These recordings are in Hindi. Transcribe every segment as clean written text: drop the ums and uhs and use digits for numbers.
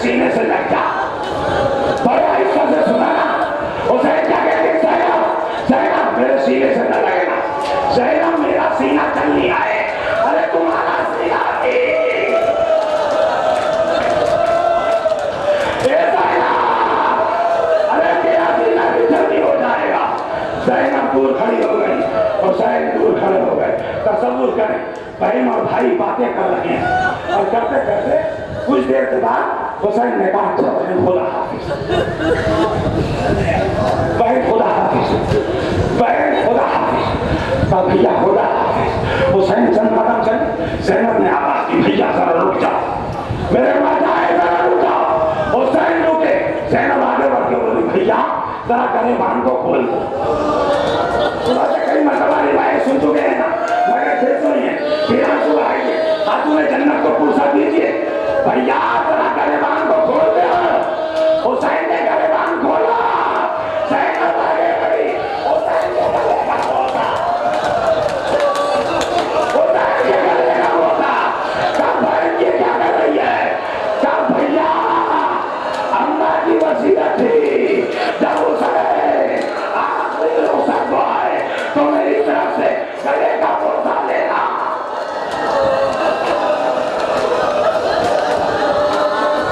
सीने से लग जा। बड़ा हिस्सा से सुना ना, हुसैन क्या कहते हैं, ज़ैनब मेरे सीने से न लगेगा, ज़ैनब मेरा सीना चल नहीं आए, अरे तुम्हारा सीना अरे तेरा सीना भी जल्दी हो जाएगा। ज़ैनब दूर खड़ी हो गई, हुसैन दूर खड़े हो गए। तसव्वुर करें, बहन और भाई बातें कर रहे हैं और करते करते कुछ देर के बाद हुसैन ने कहा बहन खुदा हाफिज, बहन खुदा हाफिज, बहन खुदा हाफिज, कहा भैया खुदा हाफिज। हुसैन चंद कदम चले, ज़ैनब ने आवाज दी भैया जरा रुक जाओ, मेरे माता है जरा रुक जाओ। हुसैन रुके, ज़ैनब आगे बढ़ के बोली भैया जरा गरेबान को खोल दो। कई मरतबा रिवायत सुन चुके हैं ना, मगर फिर सुनिए, फिर आंसू आएंगे, हाथों में जन्नत को पूछा दीजिए, भैया जरा गरेबान को खोल दे। हुसैन ने गरेबान खोला, ज़ैनब आगे बढ़ी, हुसैन के गले का बोला, हुसैन के गले का बोला, कब बहन ये क्या कर रही है, कब भैया अम्मा की वसीयत थी, जब हुसैन आखिरी रुखसत को आए तो मेरी तरफ से गले का बोसा लेना।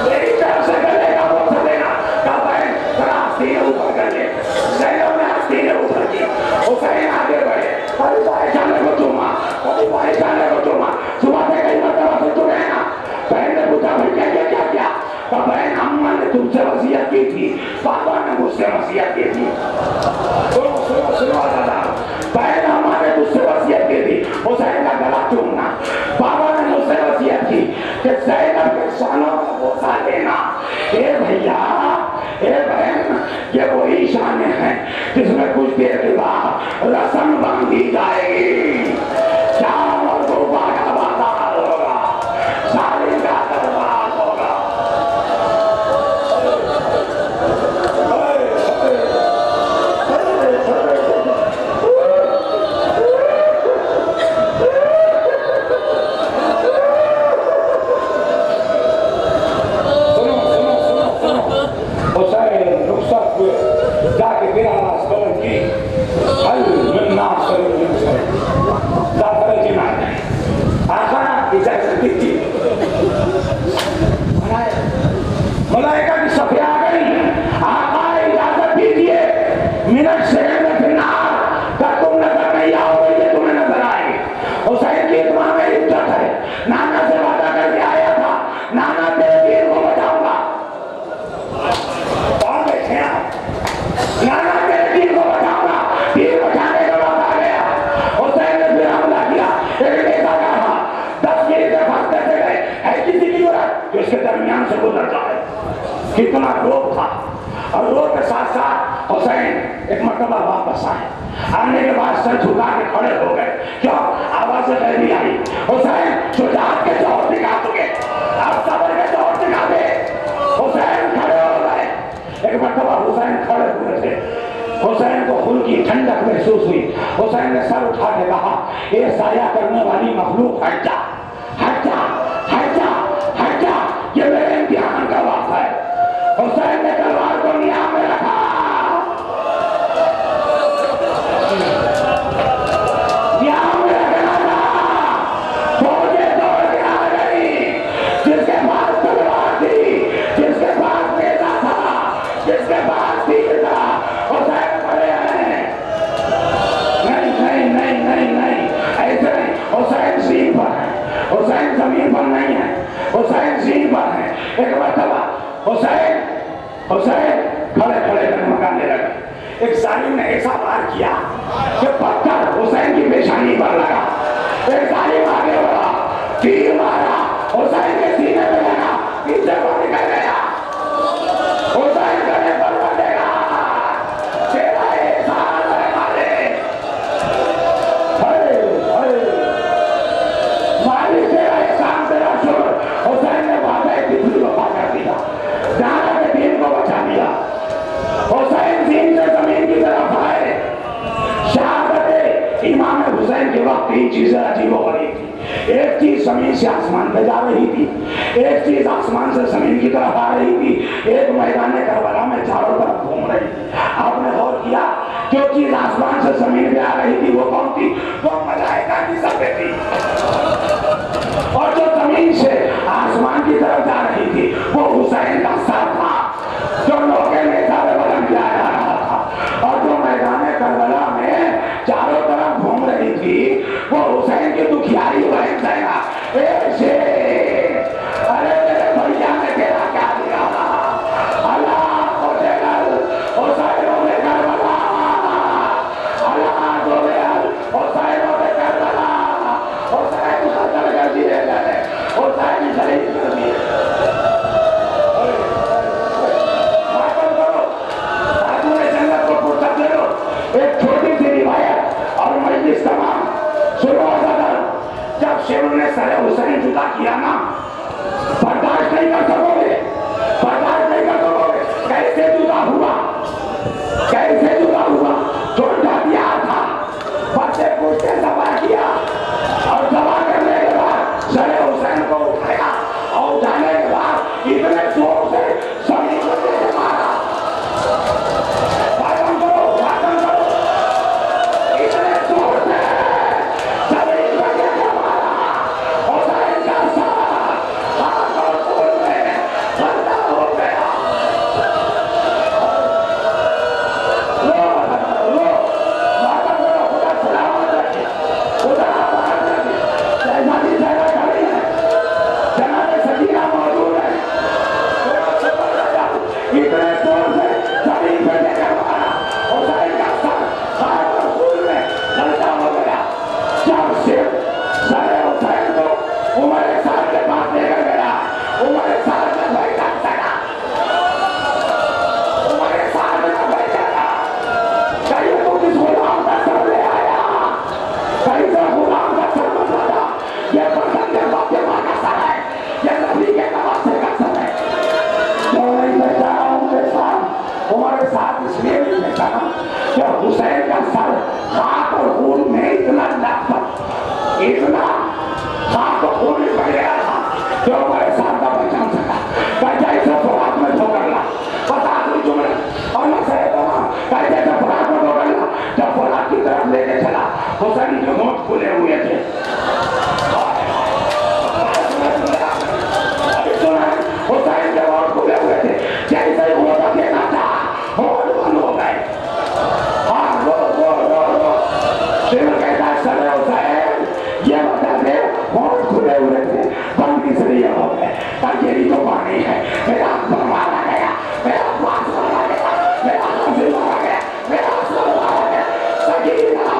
मेरी तरफ से गले का बोसा लेना। कब बहन जरा सीने ऊपर कर ले, ज़ैनब ने सीने ऊपर की, हुसैन आगे बढ़े, कभी बाएं जाने को चूमा, कभी बाएं जाने को चूमा, सुबह से कई मरतबा से चुके ना। बहन ने पूछा भैया ये क्या किया, कब बहन अम्मा ने तुमसे वसीयत की थी, पापा ने मुझसे वसीयत की थी। सुनो सुनो सुनो दादा, बहन अम्मा ने मुझसे वसीयत की थी हुसैन का गला चूमना, बाबा ने मुझसे वसीयत की कि ज़ैनब के शानों का बोसा लेना। ए भैया ए बहन, ये वही शान है जिसमें कुछ देर के बाद रस्म बांधी जाएगी, शाम और गोबा का बाजार होगा, सालिम का दरबार होगा। जाके मेरा रास्ता की हल मिलना इजाजत दी, मलाइका की सफिया आ गई, आका इजाजत दीजिए, मिनट सेकंड में फिर तुम नजर नहीं आओगे, ये तुम्हें नजर आएगी। हुसैन की इत्मा में इज्जत है, नाना से वादा करके आया था, नाना तेरे दीन को बचाऊंगा, और बैठे नाना तेरे दीन को बचाऊंगा, दीन बचाने का वक्त आ गया। हुसैन ने फिर हमला किया, एक नेता का था, 10 मिनट भागते से गए, है किसी की जरूरत जो इसके दरमियान से गुजर जाए। कितना रोग था, और रोग के साथ साथ हुसैन एक मरतबा वापस आए, आने के बाद सर झुका के खड़े हो गए, क्यों आवाज नहीं आई, हुसैन शुजाअत के जोर दिखा चुके, अब सब्र के जोर दिखा दे। हुसैन खड़े हो गए, एक मरतबा हुसैन खड़े हुए थे, हुसैन को खून की ठंडक महसूस हुई, हुसैन ने सर उठा के कहा, ये साया करने वाली मखलूक हट जा, हट जा, हट जा, हट जा, ये मेरे इम्तिहान का वक्त है। हुसैन ने तलवार को नियाम में रखा, नियाम में रखना था, फौजें दौड़ के आ गई, जिसके पास तलवार थी, जिसके पास नेता था, जिसके पास तीर था, हुसैन खड़े हैं। नहीं नहीं नहीं नहीं नहीं, ऐसे नहीं, हुसैन सीन पर है, हुसैन जमीन पर नहीं है, हुसैन सीन पर है। एक मरतबा हुसैन खड़े खड़े डगमगाने लगे, एक जालिम ने ऐसा वार किया कि पत्थर हुसैन की पेशानी पर लगा, एक जालिम आगे बढ़ा, तीर मारा, हुसैन के सीने में लगा, पीछे को निकल गया, हुसैन गले पर बंधेगा, तेरा एहसान है मालिक, मालिक तेरा एहसान, तेरा शुक्र। हुसैन ने वादा तिथि वफा कर दिया, जाना के दीन को बचा दिया। हुसैन दीन से जमीन की तरफ आए, शहादत इमाम हुसैन के वक्त 3 चीजें अजीब हो रही थी। एक चीज जमीन से आसमान पे जा रही थी, एक चीज आसमान से जमीन की तरफ आ रही थी, एक मैदान करबला में चारों तरफ घूम रही थी। आपने गौर किया जो चीज आसमान से जमीन पे आ रही थी वो कौन थी? वो मलाइका की शक्ल थी। और जो जमीन से आसमान की तरफ जा रही थी वो हुसैन का सर था, जो लोहे में सारे बदन किया जा रहा था। और जो मैदान करबला में चारों तरफ घूम रही थी वो हुसैन की दुखियारी बहन जाएगा। अरे मेरे भैया ने तेरा क्या दिया? अल्लाह को देकर हुसैनों ने करबला, अल्लाह को देकर हुसैनों ने करबला, हुसैन कत्ल कर दिए गए, हुसैन शहीद कर दिए। एक छोटी सी रिवायत और मजलिस तमाम शुरू हो जाता। जब शेर ने सरे हुसैन जुदा किया ना, बर्दाश्त नहीं कर सकोगे, बर्दाश्त नहीं कर सकोगे। कैसे जुदा हुआ, कैसे जुदा हुआ? छोटा दिया था, बच्चे पूछते दबा किया और दबा करने के बाद सरे हुसैन को उठाया और उठाने के बाद इतने जोर से सभी बच्चे से मारा। हुसैन का सर खाक और खून में इतना लथपथ, इतना खाक और खून में बढ़ गया था जो हमारे साथ का बचान सका। कैसे फराक में ठोकर ला, बता दूं जुमले और मैं सही तमाम कैसे फराक में ठोकर ला। जब फराक की तरफ लेके चला हुसैन के होंठ खुले हुए थे। हुसैन के होंठ खुले हुए थे, जैसे ही वो देना था होंठ बंद हो गए। कहता सरे हुसैन ये बता दे होंठ खुले हुए थे बंद किस लिए हो गए? तंगेरी तो पानी है, मेरा आत्मा मारा गया, मेरा पास मारा गया, मेरा हासिल मारा गया, मेरा हासिल मारा गया। सकीना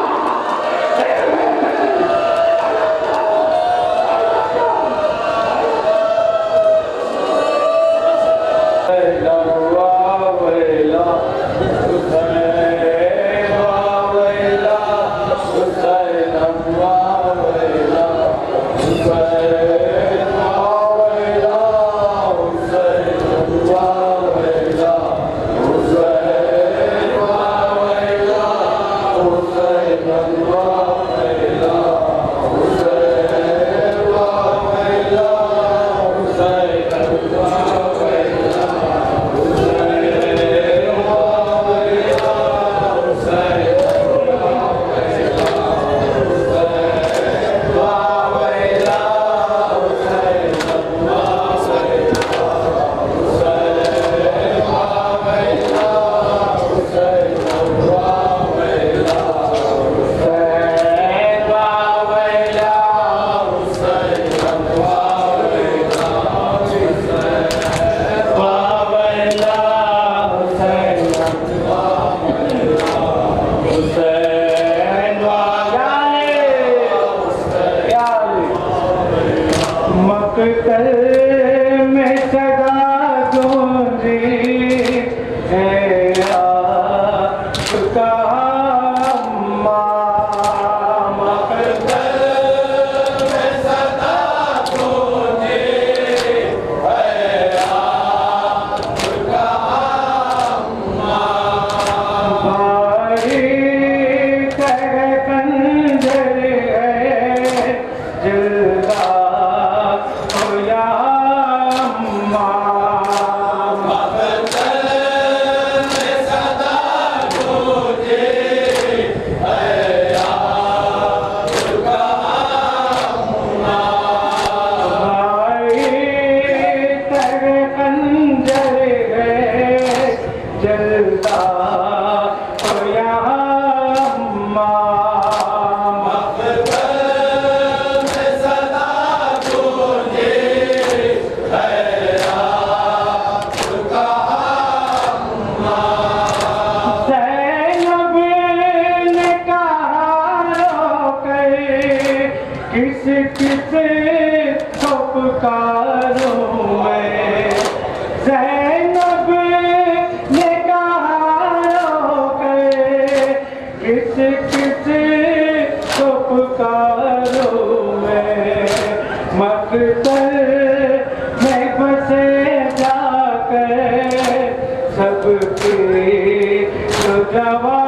कंजर है किस किस को पुकारूं मैं, ज़ैनब ने कहा रोके, किस किस को पुकारूं मैं, मकतल में बसे जाकर सबके तो जवाब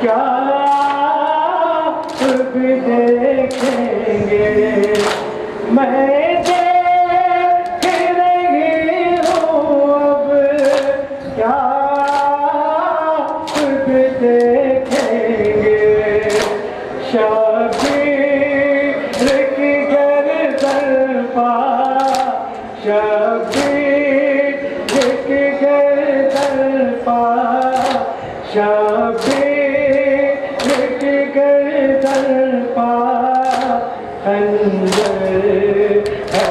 क्या अब देखेंगे मैं देख रही हूँ अब क्या अब देखेंगे शबीर की गर्दन पर शबीर की गर्दन पर शबीर की गर्दन पर खंजर है